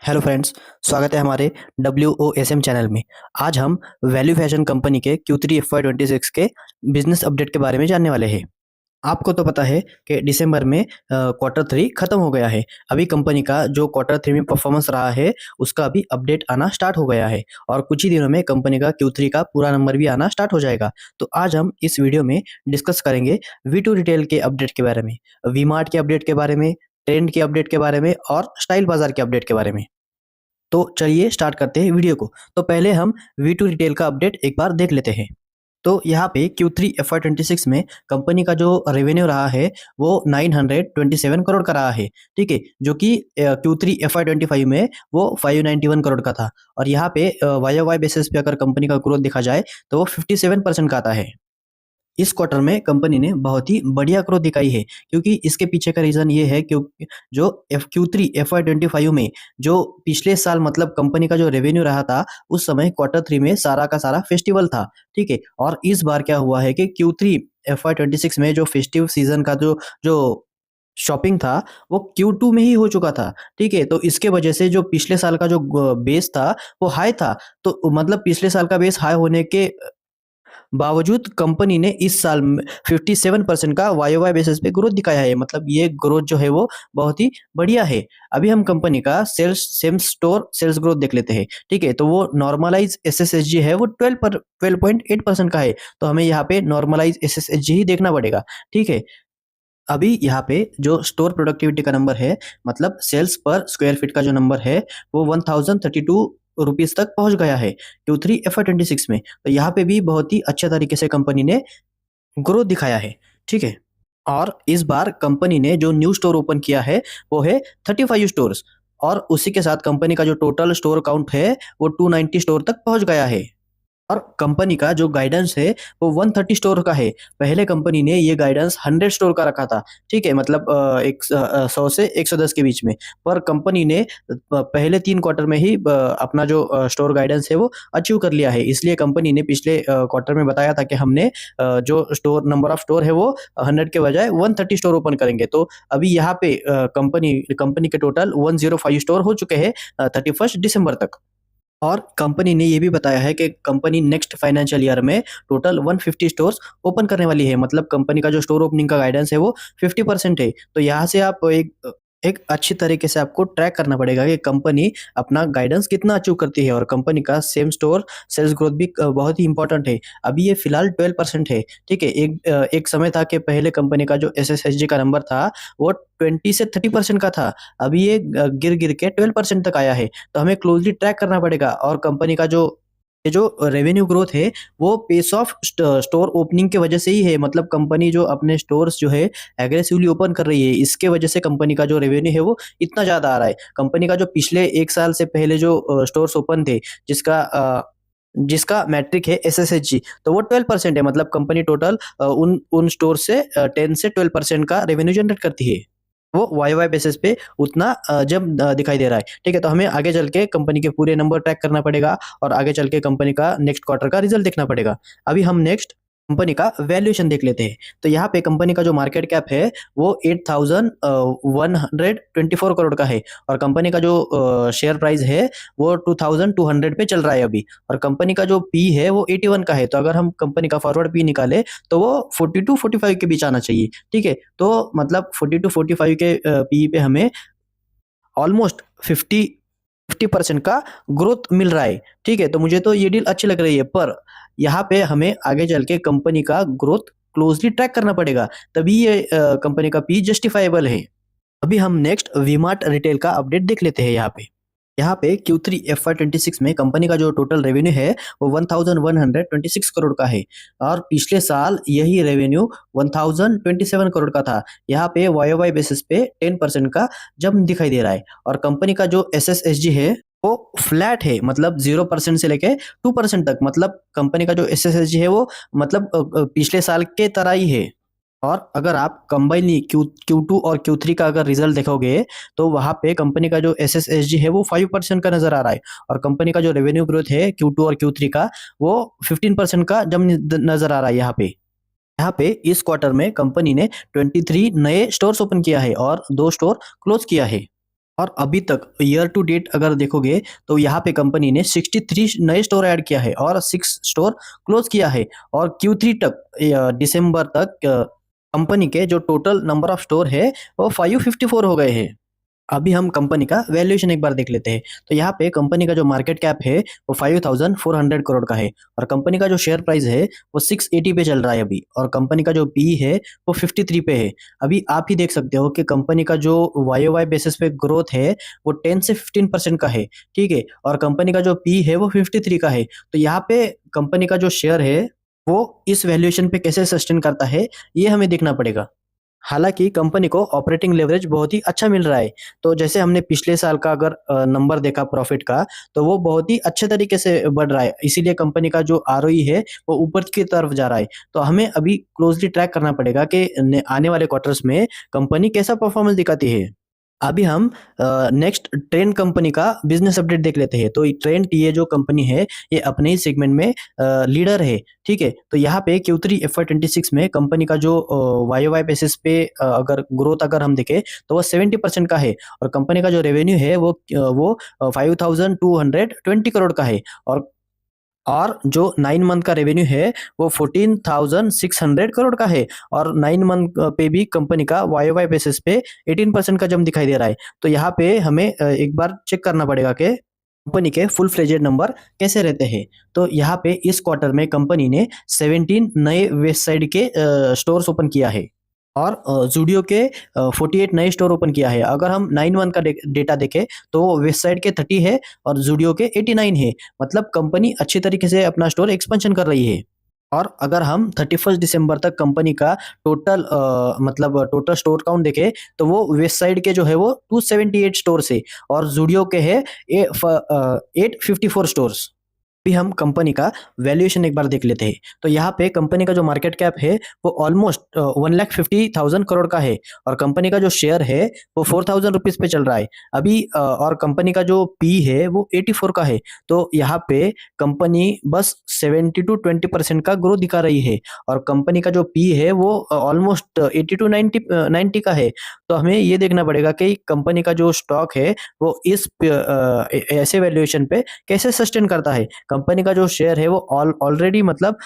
Hello friends. स्वागत है हमारे WOSM चैनल में। आज हम वैल्यू फैशन कंपनी के Q3 FY26 के बिजनेस अपडेट के बारे में जानने वाले हैं। आपको तो पता है कि दिसंबर में क्वार्टर थ्री खत्म हो गया है। अभी कंपनी का जो क्वार्टर थ्री में परफॉर्मेंस रहा है उसका अभी अपडेट आना स्टार्ट हो गया है और कुछ ही दिनों में कंपनी का Q3 का पूरा नंबर भी आना स्टार्ट हो जाएगा। तो आज हम इस वीडियो में डिस्कस करेंगे V2 रिटेल के अपडेट के बारे में, वी मार्ट के अपडेट के बारे में, ट्रेंड के अपडेट के बारे में और स्टाइल बाजार के अपडेट के बारे में। तो चलिए स्टार्ट करते हैं वीडियो को। तो पहले हम V2 रिटेल का अपडेट एक बार देख लेते हैं। तो यहाँ पे Q3 FY26 में कंपनी का जो रेवेन्यू रहा है वो 927 करोड़ का रहा है, ठीक है, जो कि Q3 FY25 में वो 591 करोड़ का था। और यहाँ पे YOY बेसिस पे अगर कंपनी का ग्रोथ देखा जाए तो वो 57% का आता है। इस क्वार्टर में कंपनी ने बहुत ही बढ़िया ग्रोथ दिखाई है, क्योंकि इसके पीछे का रीजन ये है कि जो Q3 FY25 में जो पिछले साल मतलब कंपनी का जो रेवेन्यू रहा था उस समय क्वार्टर थ्री में सारा का सारा फेस्टिवल था, ठीक है। और इस बार क्या हुआ है कि Q3 FY26 में जो फेस्टिव सीजन का जो जो शॉपिंग था वो Q2 में ही हो चुका था, ठीक है। तो इसके वजह से जो पिछले साल का जो बेस था वो हाई था। तो मतलब पिछले साल का बेस हाई होने के बावजूद कंपनी ने इस साल 57% का वाई बेसिस पे ग्रोथ दिखाया है। मतलब ये ग्रोथ जो है वो बहुत ही बढ़िया है। अभी हम कंपनी का sales same store sales growth देख लेते हैं, ठीक है। तो वो नॉर्मलाइज SSSG है वो 12.8% का है। तो हमें यहाँ पे नॉर्मलाइज SSSG ही देखना पड़ेगा, ठीक है। अभी यहाँ पे जो स्टोर प्रोडक्टिविटी का नंबर है, मतलब सेल्स पर स्क्वायर फीट का जो नंबर है वो 1032 रुपीज तक पहुंच गया है Q3 FY26 में। तो यहाँ पे भी बहुत ही अच्छे तरीके से कंपनी ने ग्रोथ दिखाया है, ठीक है। और इस बार कंपनी ने जो न्यू स्टोर ओपन किया है वो है 35 स्टोर्स, और उसी के साथ कंपनी का जो टोटल स्टोर काउंट है वो 290 स्टोर तक पहुंच गया है। और कंपनी का जो गाइडेंस है वो 130 स्टोर का है। पहले कंपनी ने ये गाइडेंस 100 स्टोर का रखा था, ठीक है, मतलब 100 से 110 के बीच में। पर कंपनी ने पहले 3 क्वार्टर में ही अपना जो स्टोर गाइडेंस है वो अचीव कर लिया है। इसलिए कंपनी ने पिछले क्वार्टर में बताया था कि हमने जो स्टोर नंबर ऑफ स्टोर है वो 100 के बजाय 130 स्टोर ओपन करेंगे। तो अभी यहाँ पे कंपनी कंपनी के टोटल 105 स्टोर हो चुके हैं 31 दिसंबर तक। और कंपनी ने ये भी बताया है कि कंपनी नेक्स्ट फाइनेंशियल ईयर में टोटल 150 स्टोर्स ओपन करने वाली है। मतलब कंपनी का जो स्टोर ओपनिंग का गाइडेंस है वो 50% है। तो यहाँ से आप एक एक अच्छी तरीके से आपको ट्रैक करना पड़ेगा कि कंपनी अपना गाइडेंस कितना अचीव करती है। और कंपनी का सेम स्टोर सेल्स ग्रोथ भी बहुत ही इंपॉर्टेंट है। अभी ये फिलहाल 12% है, ठीक है। एक समय था कि पहले कंपनी का जो SSSG का नंबर था वो 20 से 30% का था। अभी ये गिर गिर के 12% तक आया है। तो हमें क्लोजली ट्रैक करना पड़ेगा। और कंपनी का जो ये जो रेवेन्यू ग्रोथ है वो पेस ऑफ स्टोर ओपनिंग के वजह से ही है। मतलब कंपनी जो अपने स्टोर्स जो है एग्रेसिवली ओपन कर रही है, इसके वजह से कंपनी का जो रेवेन्यू है वो इतना ज़्यादा आ रहा है। कंपनी का जो पिछले एक साल से पहले जो स्टोर्स ओपन थे जिसका मैट्रिक है SSSG, तो वो 12% है। मतलब कंपनी टोटल उन उन स्टोर से 10 से 12% का रेवेन्यू जनरेट करती है। वो वाई बेसिस पे उतना जब दिखाई दे रहा है, ठीक है। तो हमें आगे चल के कंपनी के पूरे नंबर ट्रैक करना पड़ेगा और आगे चल के कंपनी का नेक्स्ट क्वार्टर का रिजल्ट देखना पड़ेगा। अभी हम नेक्स्ट कंपनी का वैल्यूएशन देख लेते हैं। तो यहाँ पे कंपनी का जो मार्केट कैप है वो 8124 करोड़ का है। और कंपनी का जो शेयर प्राइस है वो 2200 पे चल रहा है अभी। और कंपनी का जो पी है वो 81 का है। तो अगर हम कंपनी का फॉरवर्ड पी निकाले तो वो 42-45 के बीच आना चाहिए, ठीक है। तो मतलब 42-45 के पी पे हमें ऑलमोस्ट 50% का ग्रोथ मिल रहा है, ठीक है। तो मुझे तो ये डील अच्छी लग रही है। पर यहाँ पे हमें आगे चल के कंपनी का ग्रोथ क्लोजली ट्रैक करना पड़ेगा, तभी ये कंपनी का पी जस्टिफाइबल है। अभी हम नेक्स्ट वीमार्ट रिटेल का अपडेट देख लेते हैं। यहाँ पे Q3 FY26 में कंपनी का जो टोटल रेवेन्यू है वो 1126 करोड़ का है। और पिछले साल यही रेवेन्यू 1027 करोड़ का था। यहाँ पे YOY बेसिस पे 10% का जंप दिखाई दे रहा है। और कंपनी का जो SSSG है वो फ्लैट है, मतलब 0% से लेके 2% तक। मतलब कंपनी का जो SSSG है वो मतलब पिछले साल के तरह ही है। और अगर आप कंबाइन Q2 और Q3 का अगर रिजल्ट देखोगे तो वहां पे कंपनी का जो SSSG है वो 5% का नजर आ रहा है। और कंपनी का जो रेवेन्यू ग्रोथ है Q2 और Q3 का वो 15% का जम नजर आ रहा है। यहाँ पे इस क्वार्टर में कंपनी ने 23 नए स्टोर्स ओपन किया है और 2 स्टोर क्लोज किया है। और अभी तक ईयर टू डेट अगर देखोगे तो यहाँ पे कंपनी ने 63 नए स्टोर ऐड किया है और 6 स्टोर क्लोज किया है। और Q3 तक दिसंबर तक कंपनी के जो टोटल नंबर ऑफ स्टोर है वो 554 हो गए हैं। अभी हम कंपनी का वैल्यूएशन एक बार देख लेते हैं। तो यहाँ पे कंपनी का जो मार्केट कैप है वो 5400 करोड़ का है और कंपनी का जो शेयर प्राइस है वो 680 पे चल रहा है अभी, और कंपनी का जो पी है वो 53 पे है। अभी आप ही देख सकते हो कि कंपनी का जो वाई वाई बेसिस पे ग्रोथ है वो 10 से 15% का है, ठीक है, और कंपनी का जो पी है वो 53 का है। तो यहाँ पे कंपनी का जो शेयर है वो इस वैल्यूएशन पे कैसे सस्टेन करता है ये हमें देखना पड़ेगा। हालाँकि कंपनी को ऑपरेटिंग लेवरेज बहुत ही अच्छा मिल रहा है। तो जैसे हमने पिछले साल का अगर नंबर देखा प्रॉफ़िट का, तो वो बहुत ही अच्छे तरीके से बढ़ रहा है। इसीलिए कंपनी का जो आरओई है, वो ऊपर की तरफ जा रहा है। तो हमें अभी क्लोज़ली ट्रैक करना पड़ेगा कि न आने वाले क्वार्टर्स में कंपनी कैसा परफ़ॉर्मेंस दिखाती है। अभी हम नेक्स्ट ट्रेंड कंपनी का बिजनेस अपडेट देख लेते हैं। तो ट्रेंड ये जो कंपनी है ये अपने ही सेगमेंट में लीडर है, ठीक है। तो यहाँ पे Q3 FY26 में कंपनी का जो वाई वाई बेसिस पे अगर ग्रोथ अगर हम देखें तो वो 70% का है, और कंपनी का जो रेवेन्यू है वो 5220 करोड़ का है। और जो 9 मंथ का रेवेन्यू है वो 14,600 करोड़ का है, और 9 मंथ पे भी कंपनी का वाई वाई बेसिस पे 18% का जंप दिखाई दे रहा है। तो यहाँ पे हमें एक बार चेक करना पड़ेगा कि कंपनी के फुल फ्लेजेड नंबर कैसे रहते हैं। तो यहाँ पे इस क्वार्टर में कंपनी ने 17 नए वेस्ट साइड के स्टोर्स ओपन किया है, और ज़ूडियो के 48 नए स्टोर ओपन किया है। अगर हम 9 मंथ का डेटा देखें तो वेस्ट साइड के 30 है और ज़ूडियो के 89 है। मतलब कंपनी अच्छी तरीके से अपना स्टोर एक्सपेंशन कर रही है। और अगर हम 31 दिसंबर तक कंपनी का टोटल मतलब टोटल स्टोर काउंट देखें तो वो वेस्ट साइड के जो है वो 278 स्टोर है, और ज़ूडियो के है 854 स्टोर्स। अभी हम कंपनी का वैल्यूएशन एक बार देख लेते हैं। तो यहाँ पे कंपनी का जो मार्केट कैप है वो ऑलमोस्ट 1,50,000 करोड़ का है, और कंपनी का जो शेयर है वो 4,000 रुपीज पे चल रहा है अभी, और कंपनी का जो पी है वो 84 का है। तो यहाँ पे कंपनी बस 70 to 20% का ग्रोथ दिखा रही है, और कंपनी का जो पी है वो ऑलमोस्ट 80 to 90 का है। तो हमें ये देखना पड़ेगा कि कंपनी का जो स्टॉक है वो इस ऐसे वैल्यूएशन पे कैसे सस्टेन करता है। कंपनी का जो शेयर है वो ऑलरेडी मतलब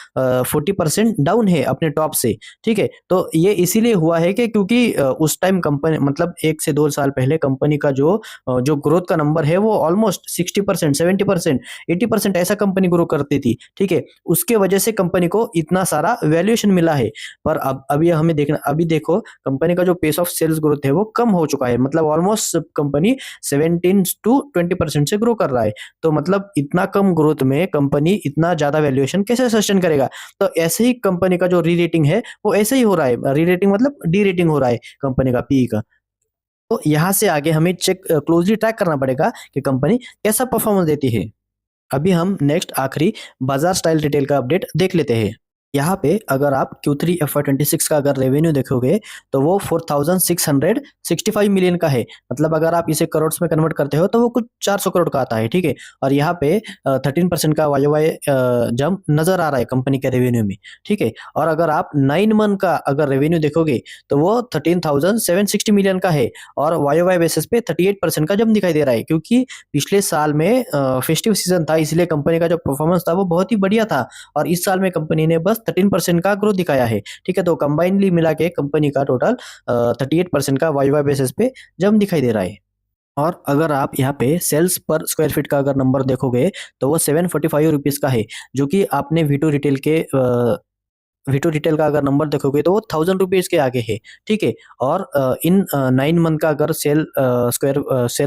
40% डाउन है अपने टॉप से, ठीक है। तो ये इसीलिए हुआ है कि क्योंकि उस टाइम कंपनी मतलब 1 से 2 साल पहले कंपनी का जो ग्रोथ का नंबर है वो ऑलमोस्ट 60%, 70%, 80% ऐसा कंपनी ग्रो करती थी, ठीक है। उसके वजह से कंपनी को इतना सारा वैल्यूएशन मिला है। पर अब अभी हमें देखना, अभी देखो कंपनी का जो पेस ऑफ सेल्स ग्रोथ है वो कम हो चुका है, मतलब ऑलमोस्ट कंपनी 17 to 20% से ग्रो कर रहा है। तो मतलब इतना कम ग्रोथ में कंपनी इतना ज्यादा वैल्यूएशन कैसे सस्टेन करेगा। तो ऐसे ही कंपनी का जो री रेटिंग है वो ऐसे ही हो रहा है, री रेटिंग मतलब डी रेटिंग हो रहा है कंपनी का पी का। तो यहाँ से आगे हमें चेक क्लोजली ट्रैक करना पड़ेगा कि कंपनी कैसा परफॉर्मेंस देती है। अभी हम नेक्स्ट आखिरी बाजार स्टाइल रिटेल का अपडेट देख लेते हैं। यहाँ पे अगर आप Q3 FY26 का अगर रेवेन्यू देखोगे तो वो 4,665 मिलियन का है। मतलब अगर आप इसे करोड़ में कन्वर्ट करते हो तो वो कुछ 400 करोड़ का आता है, ठीक है। और यहाँ पे 13% का वाई वाई जंप नजर आ रहा है कंपनी के रेवेन्यू में, ठीक है। और अगर आप 9 मंथ का अगर रेवेन्यू देखोगे तो वो 13,760 मिलियन का है, और वाई वाई बेसिस पे 38% का जंप दिखाई दे रहा है, क्योंकि पिछले साल में फेस्टिव सीजन था, इसलिए कंपनी का जो परफॉर्मेंस था वो बहुत ही बढ़िया था। और इस साल में कंपनी ने बस 13% का ग्रोथ दिखाया है, ठीक है। तो कंबाइनली मिला के कंपनी का टोटल 38% का वाई वाई बेसिस पे जंप दिखाई दे रहा है। और अगर आप यहाँ पे सेल्स पर स्क्वायर फीट का अगर नंबर देखोगे तो वो 745 रुपीज का है, जो कि आपने वीटू रिटेल का अगर नंबर देखोगे तो वो 1,000 रुपीज के आगे है, ठीक है। और इन 9 मंथ का अगर सेल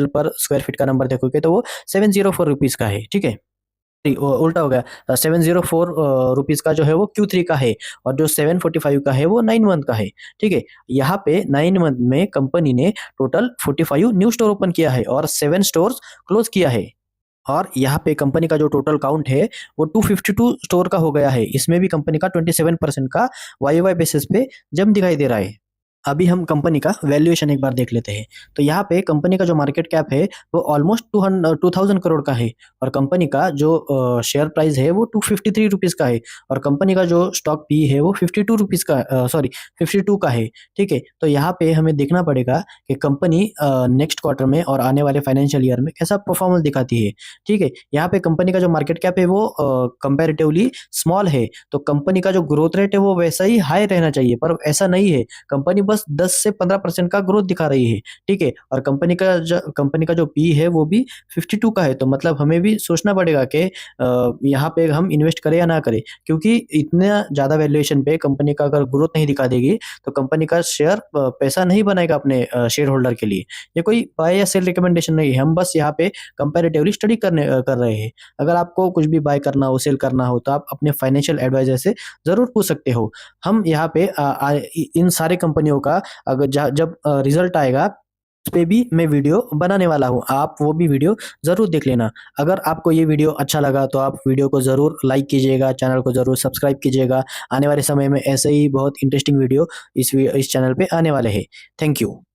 पर स्क्वायर फीट का नंबर देखोगे तो वो 704 रुपीज का है, ठीक है। उल्टा हो गया, 704 रुपीज का जो है वो Q3 का है, और जो 745 का है वो 9 मंथ का है, ठीक है। यहाँ पे 9 मंथ में कंपनी ने टोटल 45 न्यू स्टोर ओपन किया है और 7 स्टोर्स क्लोज किया है। और यहाँ पे कंपनी का जो टोटल काउंट है वो 252 स्टोर का हो गया है। इसमें भी कंपनी का 27% का वाई वाई बेसिस पे जंप दिखाई दे रहा है। अभी हम कंपनी का वैल्यूएशन एक बार देख लेते हैं। तो यहाँ पे कंपनी का जो मार्केट कैप है वो ऑलमोस्ट 2000 करोड़ का है और कंपनी का जो शेयर प्राइस है वो 253 रुपीज़ का है और कंपनी का जो स्टॉक पी है वो 52 रुपीज़ का सॉरी 52 का है। ठीक है, तो यहाँ पे हमें देखना पड़ेगा कि कंपनी नेक्स्ट क्वार्टर में और आने वाले फाइनेंशियल ईयर में कैसा परफॉर्मेंस दिखाती है। ठीक है, यहाँ पे कंपनी का जो मार्केट कैप है वो कंपेरेटिवली स्मॉल है, तो कंपनी का जो ग्रोथ रेट है वो वैसा ही हाई रहना चाहिए, पर ऐसा नहीं है। कंपनी बस 10 से 15% का ग्रोथ दिखा रही है। ठीक है, और कंपनी का जो पी है वो भी 52 का है, तो मतलब हमें भी सोचना पड़ेगा कि यहाँ पे हम इन्वेस्ट करें या ना करें, क्योंकि इतना ज़्यादा वैल्यूएशन पे कंपनी का अगर ग्रोथ नहीं दिखा देगी तो कंपनी का शेयर पैसा नहीं बनाएगा अपने शेयर होल्डर के लिए। ये कोई बाय या सेल रिकमेंडेशन नहीं है, हम बस यहाँ पे कंपैरेटिवली स्टडी कर रहे हैं। अगर आपको कुछ भी बाय करना हो, सेल करना हो, तो आप अपने फाइनेंशियल एडवाइजर से ज़रूर पूछ सकते हो। हम यहाँ पे इन सारे कंपनियों का अगर जब रिजल्ट आएगा उस पे भी मैं वीडियो बनाने वाला हूँ, आप वो भी वीडियो ज़रूर देख लेना। अगर आपको ये वीडियो अच्छा लगा तो आप वीडियो को ज़रूर लाइक कीजिएगा, चैनल को ज़रूर सब्सक्राइब कीजिएगा। आने वाले समय में ऐसे ही बहुत इंटरेस्टिंग वीडियो इस चैनल पे आने वाले हैं। Thank you.